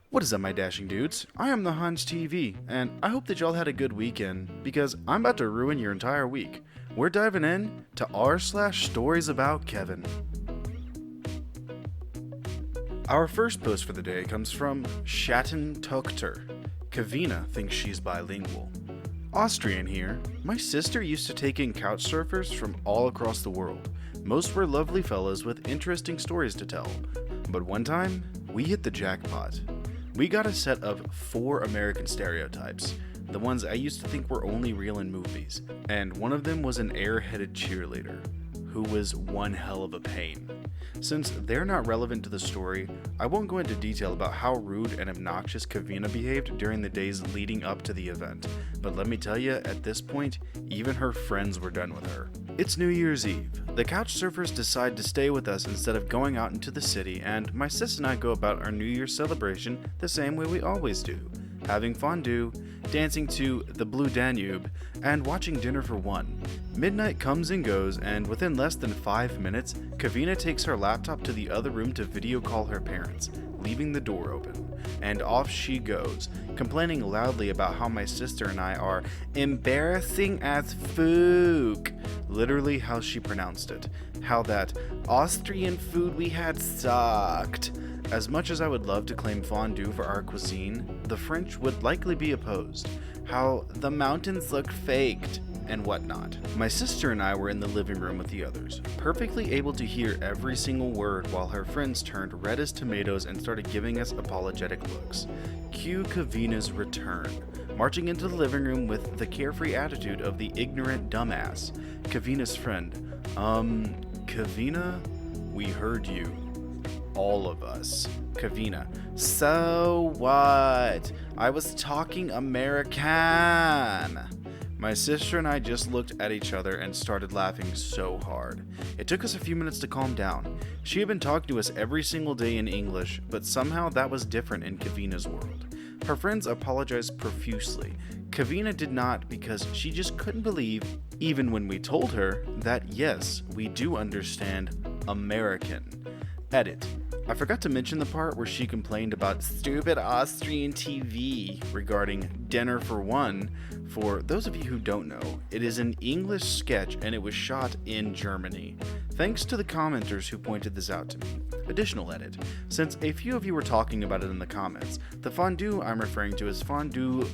What is up, my dashing dudes? I am the Hans TV, and I hope that y'all had a good weekend, because I'm about to ruin your entire week. We're diving in to r/stories about Kevin. Our first post for the day comes from Shatten Tuchter. Kavina thinks she's bilingual. Austrian here. My sister used to take in couch surfers from all across the world. Most were lovely fellas with interesting stories to tell. But one time, we hit the jackpot. We got a set of 4 American stereotypes, the ones I used to think were only real in movies, and one of them was an airheaded cheerleader, who was one hell of a pain. Since they're not relevant to the story, I won't go into detail about how rude and obnoxious Kavina behaved during the days leading up to the event, but let me tell you, at this point, even her friends were done with her. It's New Year's Eve. The couch surfers decide to stay with us instead of going out into the city, and my sis and I go about our New Year's celebration the same way we always do, having fondue, dancing to the Blue Danube, and watching Dinner for One. Midnight comes and goes, and within less than 5 minutes, Kavina takes her laptop to the other room to video call her parents, leaving the door open. And off she goes, complaining loudly about how my sister and I are embarrassing as fuck. Literally how she pronounced it. How that Austrian food we had sucked. As much as I would love to claim fondue for our cuisine, the French would likely be opposed. How the mountains looked faked, and whatnot. My sister and I were in the living room with the others, perfectly able to hear every single word while her friends turned red as tomatoes and started giving us apologetic looks. Cue Kavina's return, marching into the living room with the carefree attitude of the ignorant dumbass. Kavina's friend, Kavina, we heard you. All of us. Kavina, so what? I was talking American. My sister and I just looked at each other and started laughing so hard. It took us a few minutes to calm down. She had been talking to us every single day in English, but somehow that was different in Kavina's world. Her friends apologized profusely. Kavina did not, because she just couldn't believe, even when we told her, that yes, we do understand American. Edit. I forgot to mention the part where she complained about stupid Austrian TV regarding Dinner for One. For those of you who don't know, it is an English sketch and it was shot in Germany. Thanks to the commenters who pointed this out to me. Additional edit. Since a few of you were talking about it in the comments, the fondue I'm referring to is fondue,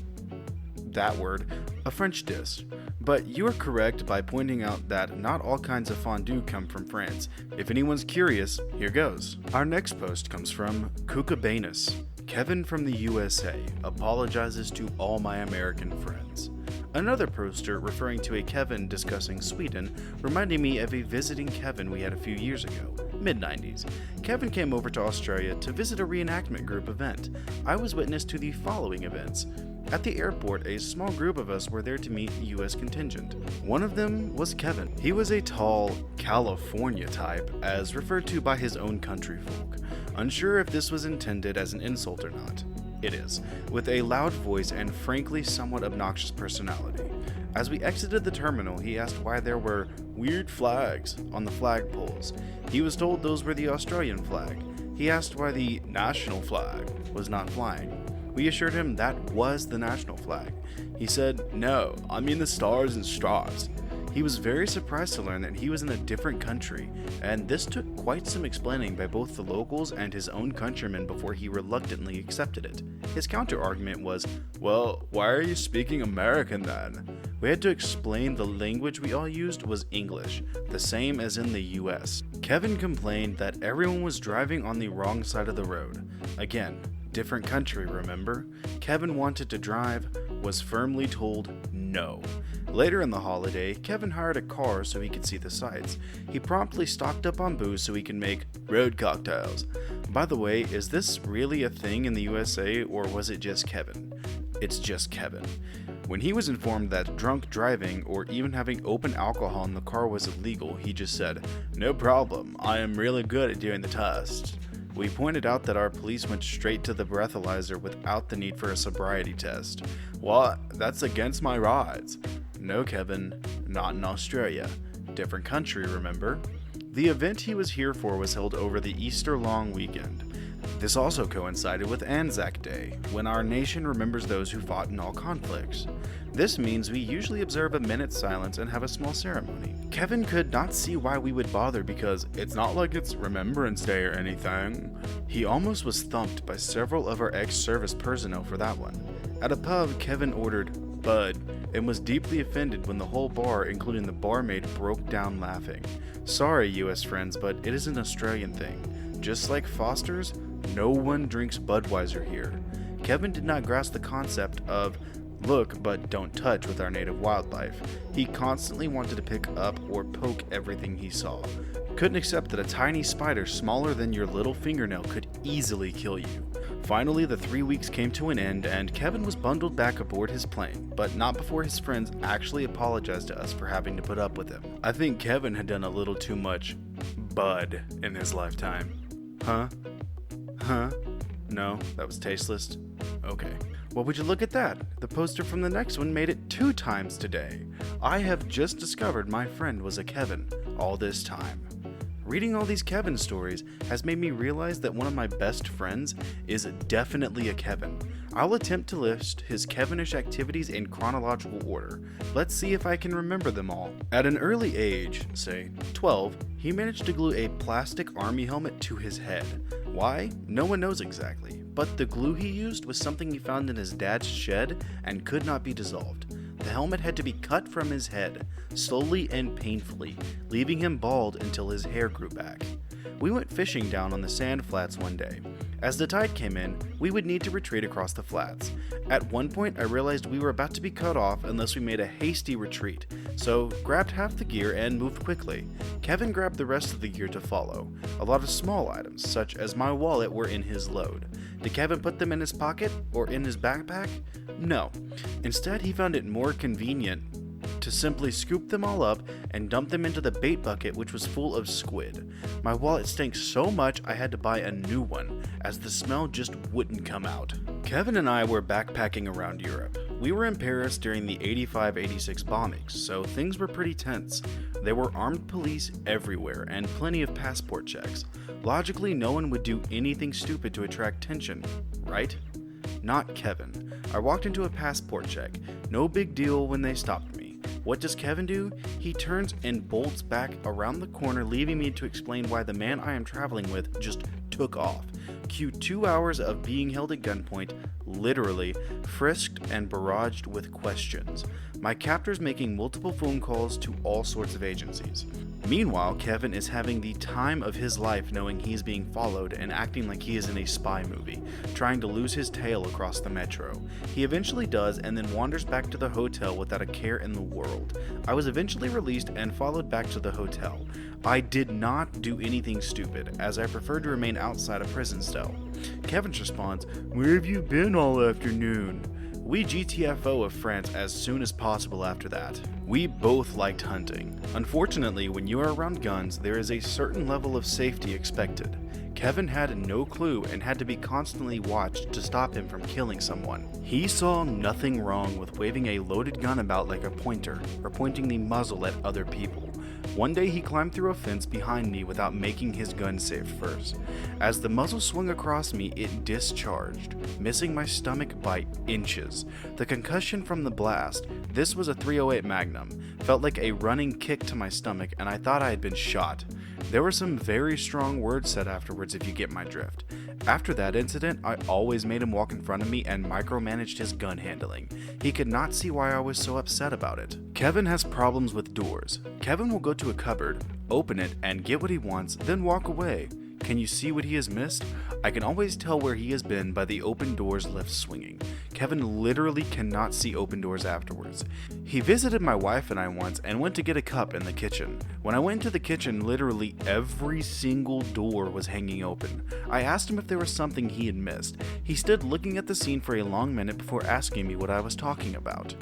that word, a French dish. But you are correct by pointing out that not all kinds of fondue come from France. If anyone's curious, here goes. Our next post comes from Kukabanus. Kevin from the USA apologizes to all my American friends. Another poster referring to a Kevin discussing Sweden reminded me of a visiting Kevin we had a few years ago, mid-90s. Kevin came over to Australia to visit a reenactment group event. I was witness to the following events. At the airport, a small group of us were there to meet the U.S. contingent. One of them was Kevin. He was a tall, California type, as referred to by his own country folk. Unsure if this was intended as an insult or not. It is, with a loud voice and frankly somewhat obnoxious personality. As we exited the terminal, he asked why there were weird flags on the flagpoles. He was told those were the Australian flag. He asked why the national flag was not flying. We assured him that was the national flag. He said, "No, I mean the stars and stripes." He was very surprised to learn that he was in a different country, and this took quite some explaining by both the locals and his own countrymen before he reluctantly accepted it. His counter-argument was, "Well, why are you speaking American then?" We had to explain the language we all used was English, the same as in the US. Kevin complained that everyone was driving on the wrong side of the road. Again, different country, remember? Kevin wanted to drive, was firmly told no. Later in the holiday, Kevin hired a car so he could see the sights. He promptly stocked up on booze so he could make road cocktails. By the way, is this really a thing in the USA, or was it just Kevin? It's just Kevin. When he was informed that drunk driving or even having open alcohol in the car was illegal, he just said, "No problem, I am really good at doing the test." We pointed out that our police went straight to the breathalyzer without the need for a sobriety test. "What? That's against my rights." "No, Kevin, not in Australia. Different country, remember?" The event he was here for was held over the Easter long weekend. This also coincided with Anzac Day, when our nation remembers those who fought in all conflicts. This means we usually observe a minute's silence and have a small ceremony. Kevin could not see why we would bother because it's not like it's Remembrance Day or anything. He almost was thumped by several of our ex-service personnel for that one. At a pub, Kevin ordered Bud and was deeply offended when the whole bar, including the barmaid, broke down laughing. Sorry, US friends, but it is an Australian thing. Just like Foster's, no one drinks Budweiser here. Kevin did not grasp the concept of look but don't touch with our native wildlife. He constantly wanted to pick up or poke everything he saw. Couldn't accept that a tiny spider smaller than your little fingernail could easily kill you. Finally, the 3 weeks came to an end and Kevin was bundled back aboard his plane, but not before his friends actually apologized to us for having to put up with him. I think Kevin had done a little too much Bud in his lifetime. Huh? No, that was tasteless. Okay. Well, would you look at that? The poster from the next one made it 2 times today. I have just discovered my friend was a Kevin all this time. Reading all these Kevin stories has made me realize that one of my best friends is definitely a Kevin. I'll attempt to list his Kevinish activities in chronological order. Let's see if I can remember them all. At an early age, say 12, he managed to glue a plastic army helmet to his head. Why? No one knows exactly, but the glue he used was something he found in his dad's shed and could not be dissolved. The helmet had to be cut from his head, slowly and painfully, leaving him bald until his hair grew back. We went fishing down on the sand flats one day. As the tide came in, we would need to retreat across the flats. At one point, I realized we were about to be cut off unless we made a hasty retreat, so grabbed half the gear and moved quickly. Kevin grabbed the rest of the gear to follow. A lot of small items, such as my wallet, were in his load. Did Kevin put them in his pocket or in his backpack? No. Instead, he found it more convenient to simply scoop them all up and dump them into the bait bucket, which was full of squid. My wallet stank so much I had to buy a new one, as the smell just wouldn't come out. Kevin and I were backpacking around Europe. We were in Paris during the 85-86 bombings, so things were pretty tense. There were armed police everywhere and plenty of passport checks. Logically, no one would do anything stupid to attract attention, right? Not Kevin. I walked into a passport check. No big deal when they stopped me. What does Kevin do? He turns and bolts back around the corner, leaving me to explain why the man I am traveling with just took off. Cue 2 hours of being held at gunpoint, literally frisked and barraged with questions. My captors making multiple phone calls to all sorts of agencies. Meanwhile, Kevin is having the time of his life knowing he's being followed and acting like he is in a spy movie, trying to lose his tail across the metro. He eventually does and then wanders back to the hotel without a care in the world. I was eventually released and followed back to the hotel. I did not do anything stupid, as I preferred to remain outside a prison cell. Kevin's response, "Where have you been all afternoon?" We GTFO of France as soon as possible after that. We both liked hunting. Unfortunately, when you are around guns, there is a certain level of safety expected. Kevin had no clue and had to be constantly watched to stop him from killing someone. He saw nothing wrong with waving a loaded gun about like a pointer, or pointing the muzzle at other people. One day he climbed through a fence behind me without making his gun safe first. As the muzzle swung across me, it discharged, missing my stomach by inches. The concussion from the blast, this was a .308 Magnum, felt like a running kick to my stomach and I thought I had been shot. There were some very strong words said afterwards, if you get my drift. After that incident, I always made him walk in front of me and micromanaged his gun handling. He could not see why I was so upset about it. Kevin has problems with doors. Kevin will go to a cupboard, open it, and get what he wants, then walk away. Can you see what he has missed? I can always tell where he has been by the open doors left swinging. Kevin literally cannot see open doors afterwards. He visited my wife and I once and went to get a cup in the kitchen. When I went into the kitchen, literally every single door was hanging open. I asked him if there was something he had missed. He stood looking at the scene for a long minute before asking me what I was talking about.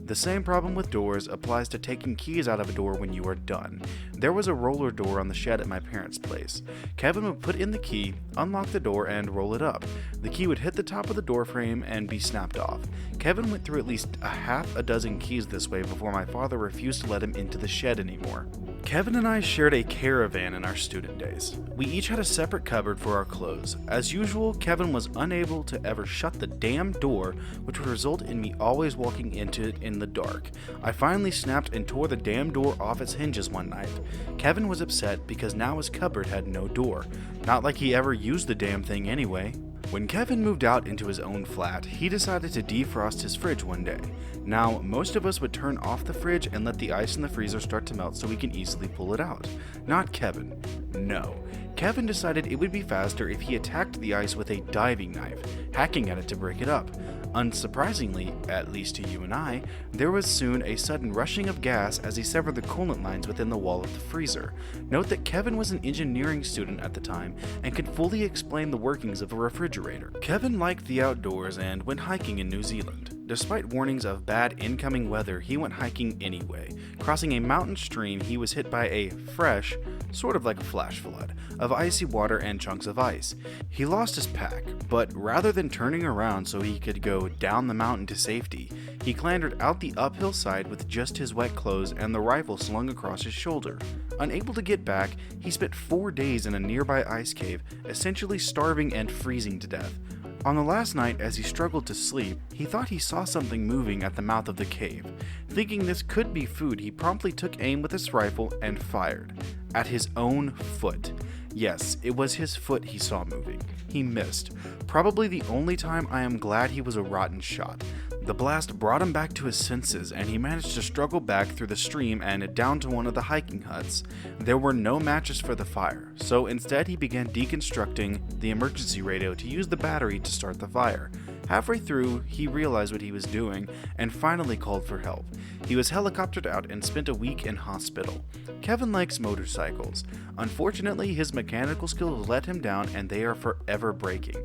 The same problem with doors applies to taking keys out of a door when you are done. There was a roller door on the shed at my parents' place. Kevin would put in the key, unlock the door, and roll it up. The key would hit the top of the door frame and be snapped off. Kevin went through at least a half a dozen keys this way before my father refused to let him into the shed anymore. Kevin and I shared a caravan in our student days. We each had a separate cupboard for our clothes. As usual, Kevin was unable to ever shut the damn door, which would result in me always walking into it in the dark. I finally snapped and tore the damn door off its hinges one night. Kevin was upset because now his cupboard had no door. Not like he ever used the damn thing anyway. When Kevin moved out into his own flat, he decided to defrost his fridge one day. Now, most of us would turn off the fridge and let the ice in the freezer start to melt so we can easily pull it out. Not Kevin. No. Kevin decided it would be faster if he attacked the ice with a diving knife, hacking at it to break it up. Unsurprisingly, at least to you and I, there was soon a sudden rushing of gas as he severed the coolant lines within the wall of the freezer. Note that Kevin was an engineering student at the time and could fully explain the workings of a refrigerator. Kevin liked the outdoors and went hiking in New Zealand. Despite warnings of bad incoming weather, he went hiking anyway. Crossing a mountain stream, he was hit by a fresh, sort of like a flash flood, of icy water and chunks of ice. He lost his pack, but rather than turning around so he could go down the mountain to safety, he clambered out the uphill side with just his wet clothes and the rifle slung across his shoulder. Unable to get back, he spent 4 days in a nearby ice cave, essentially starving and freezing to death. On the last night, as he struggled to sleep, he thought he saw something moving at the mouth of the cave. Thinking this could be food, he promptly took aim with his rifle and fired. At his own foot. Yes, it was his foot he saw moving. He missed. Probably the only time I am glad he was a rotten shot. The blast brought him back to his senses, and he managed to struggle back through the stream and down to one of the hiking huts. There were no matches for the fire, so instead he began deconstructing the emergency radio to use the battery to start the fire. Halfway through, he realized what he was doing and finally called for help. He was helicoptered out and spent a week in hospital. Kevin likes motorcycles. Unfortunately, his mechanical skills let him down and they are forever breaking.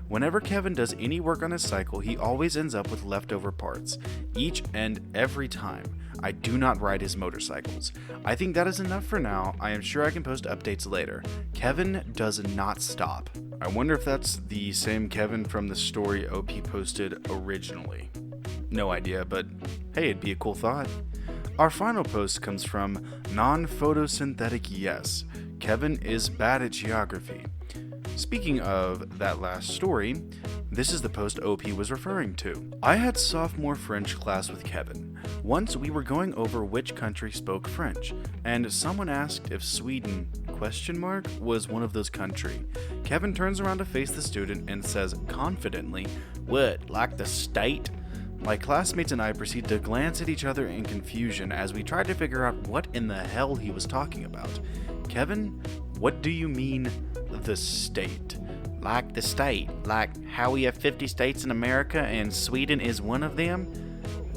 Whenever Kevin does any work on his cycle, he always ends up with leftover parts. Each and every time. I do not ride his motorcycles. I think that is enough for now. I am sure I can post updates later. Kevin does not stop. I wonder if that's the same Kevin from the story OP posted originally. No idea, but hey, it'd be a cool thought. Our final post comes from Non-Photosynthetic Yes. Kevin is bad at geography. Speaking of that last story, this is the post OP was referring to. I had sophomore French class with Kevin. Once we were going over which country spoke French, and someone asked if Sweden was one of those country. Kevin turns around to face the student and says confidently, "What, like the state?" My classmates and I proceed to glance at each other in confusion as we try to figure out what in the hell he was talking about. Kevin, what do you mean, the state? Like the state, like how we have 50 states in America and Sweden is one of them?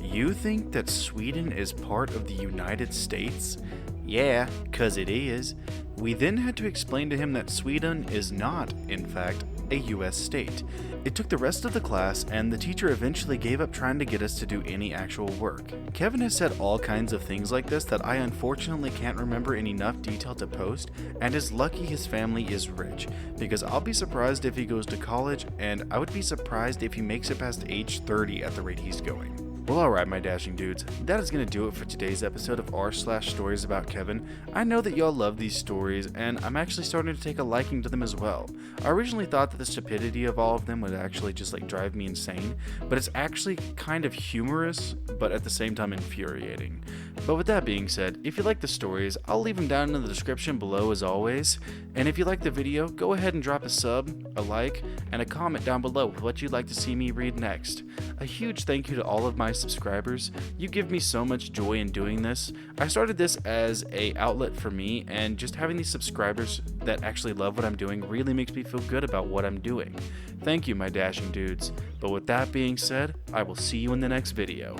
You think that Sweden is part of the United States? Yeah, 'cause it is. We then had to explain to him that Sweden is not, in fact, a US state. It took the rest of the class, and the teacher eventually gave up trying to get us to do any actual work. Kevin has said all kinds of things like this that I unfortunately can't remember in enough detail to post, and is lucky his family is rich, because I'll be surprised if he goes to college, and I would be surprised if he makes it past age 30 at the rate he's going. Well, alright, my dashing dudes, that is going to do it for today's episode of r/stories about Kevin. I know that y'all love these stories, and I'm actually starting to take a liking to them as well. I originally thought that the stupidity of all of them would actually just drive me insane, but it's actually kind of humorous, but at the same time infuriating. But with that being said, if you like the stories, I'll leave them down in the description below as always, and if you like the video, go ahead and drop a sub, a like, and a comment down below with what you'd like to see me read next. A huge thank you to all of my subscribers. You give me so much joy in doing this. I started this as an outlet for me, and just having these subscribers that actually love what I'm doing really makes me feel good about what I'm doing. Thank you, my dashing dudes. But with that being said, I will see you in the next video.